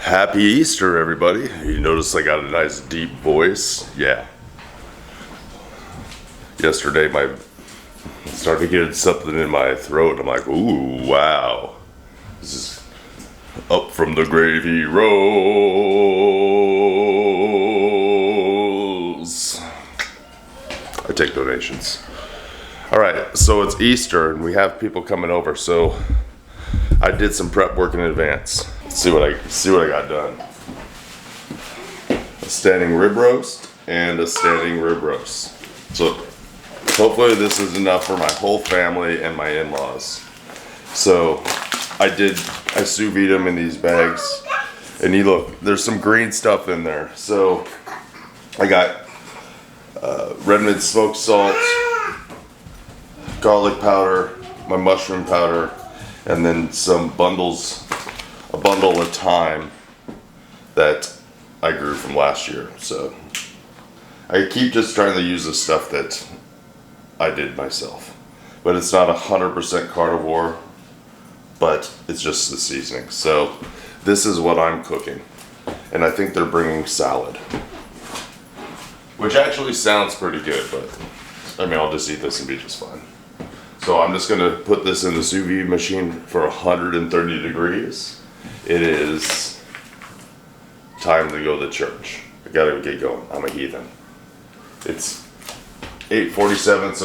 Happy Easter, everybody. You notice I got a nice deep voice? Yeah. Yesterday, I started getting something in my throat. I'm like, ooh, wow. This is up from the gravy rolls. I take donations. All right, so it's Easter, and we have people coming over, so I did some prep work in advance. Let's see what I got done. A standing rib roast and a standing rib roast. So hopefully this is enough for my whole family and my in-laws. So I sous vide them in these bags, and you look, there's some green stuff in there. So I got red mint smoked salt, garlic powder, my mushroom powder, and then some bundles, a bundle of thyme that I grew from last year. So I keep just trying to use the stuff that I did myself, but it's not 100% carnivore, but it's just the seasoning. So this is what I'm cooking, and I think they're bringing salad, which actually sounds pretty good, but I mean, I'll just eat this and be just fine. So I'm just gonna put this in the sous vide machine for 130 degrees. It is time to go to church. I gotta get going. I'm a heathen. It's 8:47,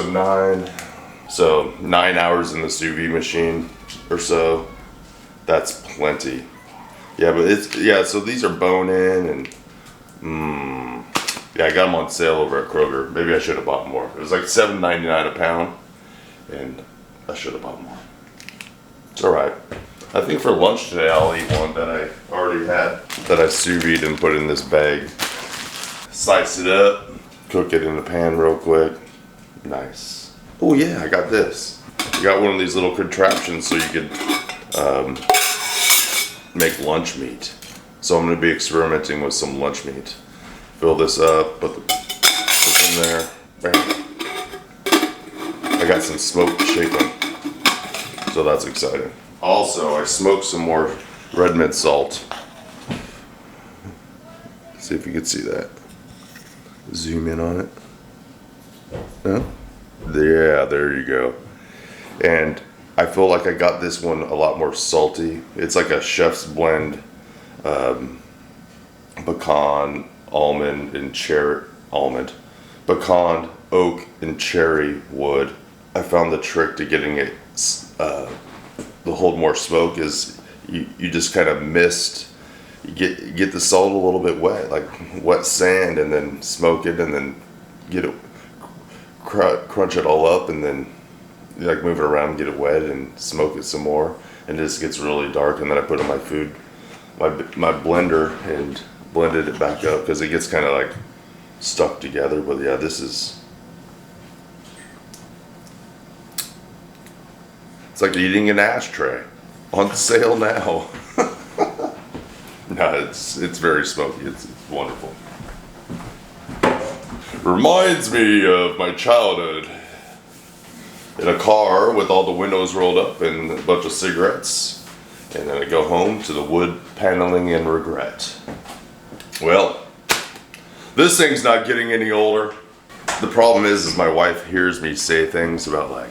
so 9 hours in the sous vide machine or so. That's plenty. Yeah, but so these are bone in, and yeah, I got them on sale over at Kroger. Maybe I should have bought more. It was like $7.99 a pound, and I should have bought more. It's all right. I think for lunch today I'll eat one that I already had, that I sous vide and put in this bag. Slice it up, cook it in the pan real quick. Nice. Oh yeah, I got this. I got one of these little contraptions so you could make lunch meat. So I'm going to be experimenting with some lunch meat. Fill this up, put in there. Bam. I got some smoked chicken, so that's exciting. Also, I smoked some more red mint salt. See if you can see that. Zoom in on it. No? Yeah, there you go. And I feel like I got this one a lot more salty. It's like a chef's blend, pecan, almond, and cherry almond. Pecan, oak, and cherry wood. I found the trick to getting it to hold more smoke is you just kind of mist. You get the salt a little bit wet, like wet sand, and then smoke it, and then get it, crunch it all up, and then you like move it around, get it wet, and smoke it some more, and it just gets really dark. And then I put in my blender and blended it back up because it gets kind of like stuck together. But yeah, this is. It's like eating an ashtray. On sale now. No, it's very smoky. It's wonderful. Reminds me of my childhood. In a car with all the windows rolled up and a bunch of cigarettes. And then I go home to the wood paneling and regret. Well, this thing's not getting any older. The problem is my wife hears me say things about like,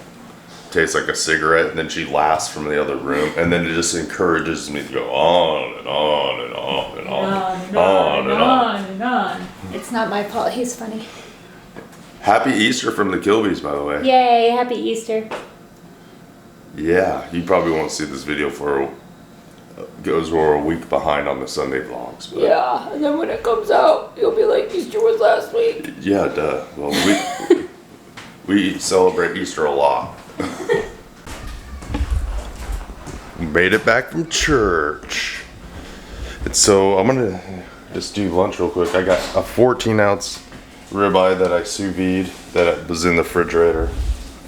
tastes like a cigarette, and then she laughs from the other room, and then it just encourages me to go on and on and on and on and on. It's not my fault. He's funny. Happy Easter from the Kilbys, by the way. Yay, happy Easter. Yeah, you probably won't see this video goes we're a week behind on the Sunday vlogs. But yeah, and then when it comes out, you'll be like, Easter was last week. Yeah, duh. Well, we celebrate Easter a lot. Made it back from church. And so I'm gonna just do lunch real quick. I got a 14-ounce ribeye that I sous vide that was in the refrigerator.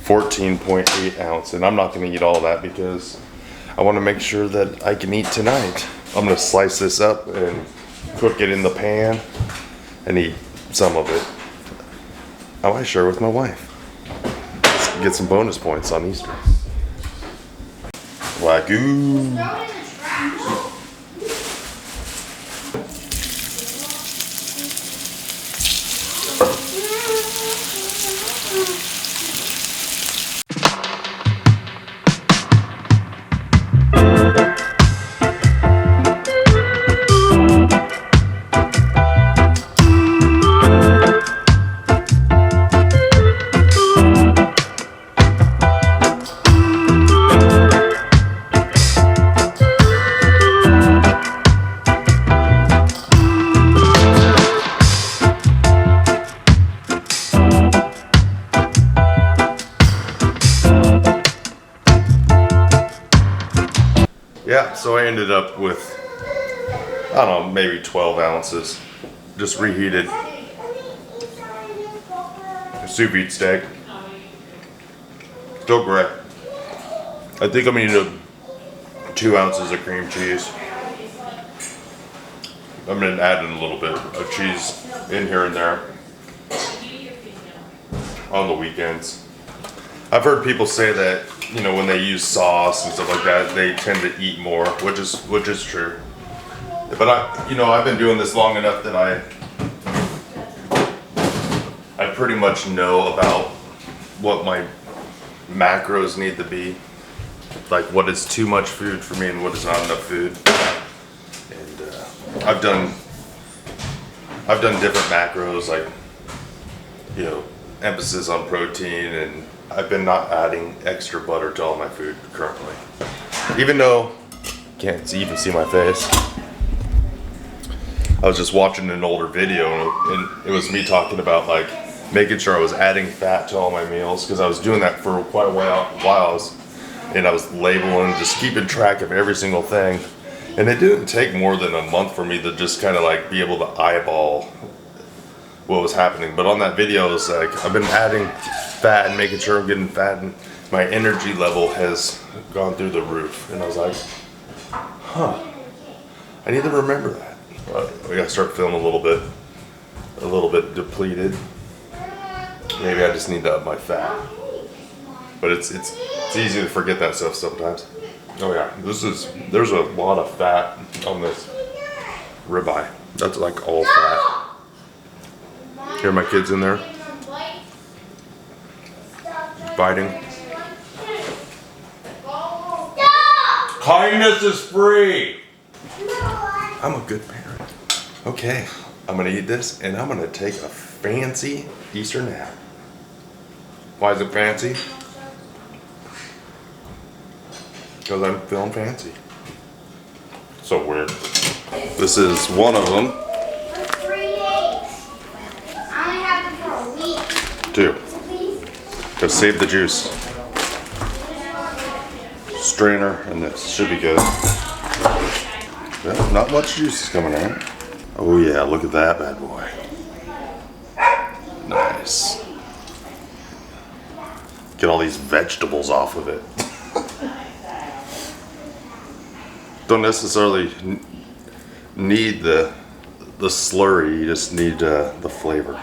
14.8 ounce, and I'm not gonna eat all that because I want to make sure that I can eat tonight. I'm gonna slice this up and cook it in the pan and eat some of it. I might share with my wife. Let's get some bonus points on Easter. Wagyu. so I ended up with, I don't know, maybe 12 ounces. Just reheated. A sous vide steak. Still great. I think I'm gonna need 2 ounces of cream cheese. I'm gonna add in a little bit of cheese in here and there on the weekends. I've heard people say that, you know, when they use sauce and stuff like that, they tend to eat more, which is true. But I've been doing this long enough that I pretty much know about what my macros need to be, like what is too much food for me and what is not enough food. And I've done different macros, like, you know, emphasis on protein, and I've been not adding extra butter to all my food currently. Even though you can't even see my face. I was just watching an older video and it was me talking about like making sure I was adding fat to all my meals, because I was doing that for quite a while. I was labeling, just keeping track of every single thing. And it didn't take more than a month for me to just kind of like be able to eyeball what was happening. But on that video, it was like I've been adding fat and making sure I'm getting fat, and my energy level has gone through the roof. And I was like, huh, I need to remember that. We gotta start feeling a little bit depleted. Maybe I just need to up my fat. But it's easy to forget that stuff sometimes. Oh yeah, there's a lot of fat on this ribeye. That's like all fat. Hear my kids in there fighting. Kindness is free. I'm a good parent. Okay, I'm gonna eat this and I'm gonna take a fancy Easter nap. Why is it fancy? Because I'm feeling fancy. So weird. This is one of them. For 3 days. I only have them for a week. 2. Gotta save the juice. Strainer, and this should be good. Well, not much juice is coming out. Oh yeah, look at that bad boy. Nice. Get all these vegetables off of it. Don't necessarily need the slurry, you just need the flavor.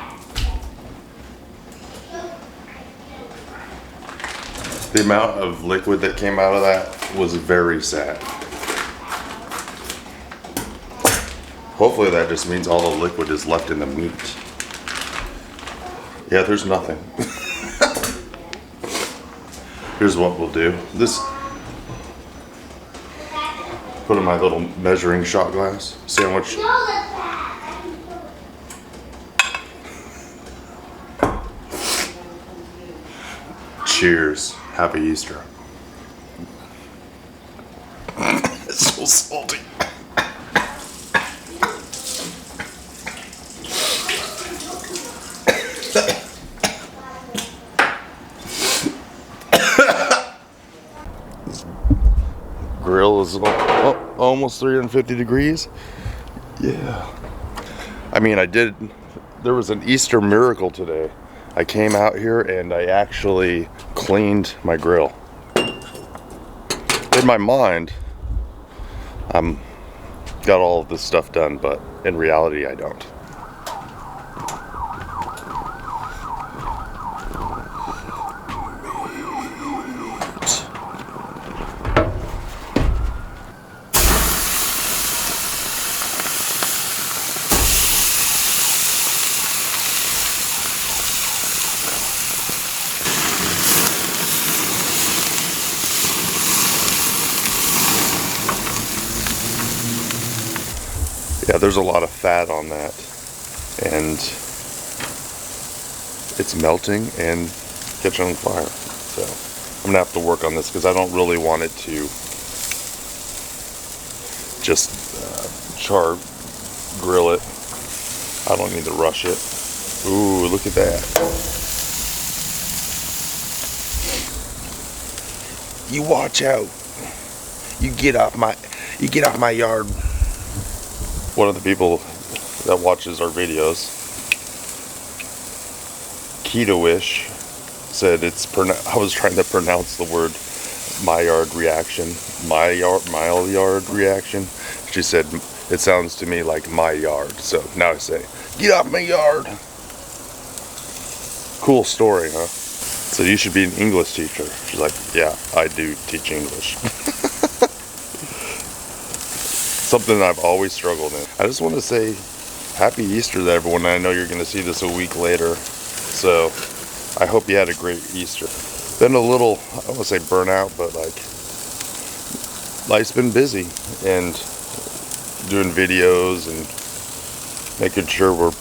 The amount of liquid that came out of that was very sad. Hopefully that just means all the liquid is left in the meat. Yeah, there's nothing. Here's what we'll do. Put in my little measuring shot glass sandwich. Cheers. Happy Easter. It's so salty. Grill is almost 350 degrees. Yeah. I mean, there was an Easter miracle today. I came out here and I actually cleaned my grill. In my mind, I'm got all of this stuff done, but in reality, I don't. Yeah, there's a lot of fat on that, and it's melting and catching on fire. So I'm gonna have to work on this because I don't really want it to just grill it. I don't need to rush it. Ooh, look at that. You watch out. You get off my You get off my yard. One of the people that watches our videos, Keto-ish, said I was trying to pronounce the word Maillard reaction. Maillard reaction. She said, it sounds to me like my yard. So now I say, get off my yard. Cool story, huh? So you should be an English teacher. She's like, yeah, I do teach English. Something I've always struggled in. I just want to say happy Easter to everyone. I know you're going to see this a week later. So I hope you had a great Easter. Been a little, I don't want to say burnout, but like life's been busy and doing videos and making sure we're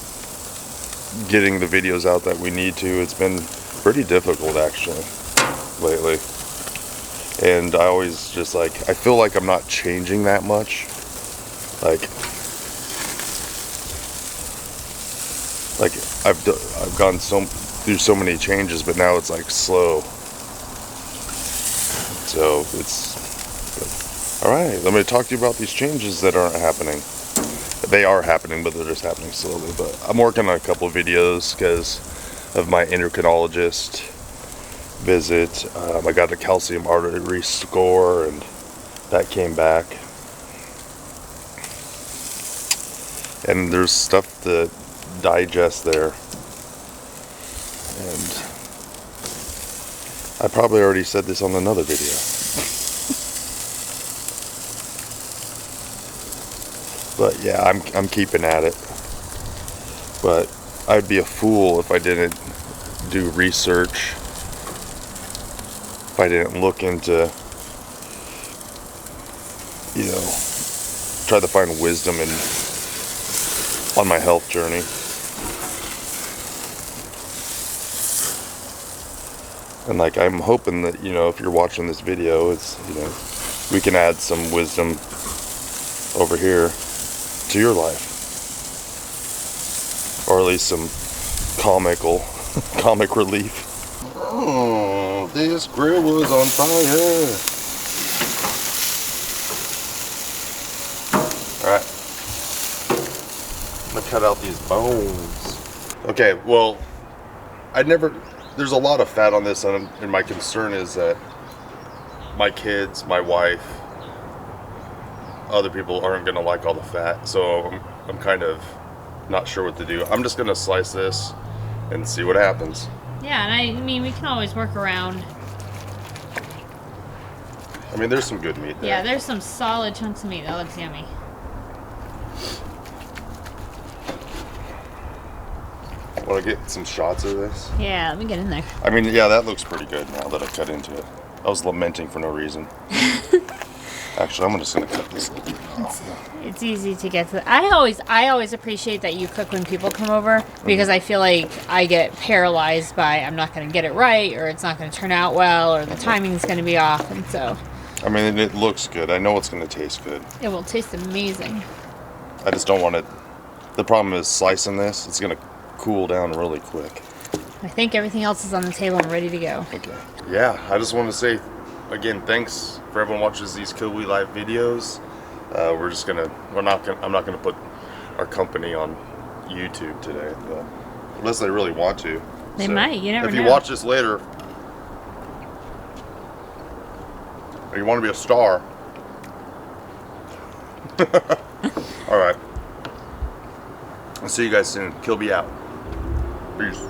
getting the videos out that we need to. It's been pretty difficult actually lately. And I always just like, I feel like I'm not changing that much. Like I've gone through so many changes, but now it's like slow. So it's all right. Let me talk to you about these changes that aren't happening. They are happening, but they're just happening slowly. But I'm working on a couple of videos because of my endocrinologist visit. I got a calcium artery score, and that came back. And there's stuff to digest there. And I probably already said this on another video. But yeah, I'm keeping at it. But I'd be a fool if I didn't do research. If I didn't look into, try to find wisdom on my health journey. And like, I'm hoping that, if you're watching this video, it's, we can add some wisdom over here to your life. Or at least some comic relief. Oh, this grill was on fire. Alright. I'm gonna cut out these bones. Okay, well, there's a lot of fat on this, and my concern is that my kids, my wife, other people aren't gonna like all the fat, so I'm kind of not sure what to do. I'm just gonna slice this and see what happens. Yeah, and I mean, we can always work around. I mean, there's some good meat there. Yeah, there's some solid chunks of meat. That looks yummy. Want to get some shots of this? Yeah, let me get in there. I mean, yeah, that looks pretty good now that I cut into it. I was lamenting for no reason. Actually, I'm just gonna cut this little bit off. It's easy to get to. I always appreciate that you cook when people come over, because I feel like I get paralyzed by I'm not going to get it right, or it's not going to turn out well, or the timing's going to be off, and so. I mean, it looks good. I know it's going to taste good. It will taste amazing. I just don't want it. The problem is slicing this. It's going to cool down really quick. I think everything else is on the table and ready to go. Okay. Yeah, I just want to say again, thanks for everyone watches these Kilby Life videos. I'm not gonna put our company on YouTube today, but unless they really want to. They might. You never know. If you watch this later, or you want to be a star, all right. I'll see you guys soon. Kilby out. Peace.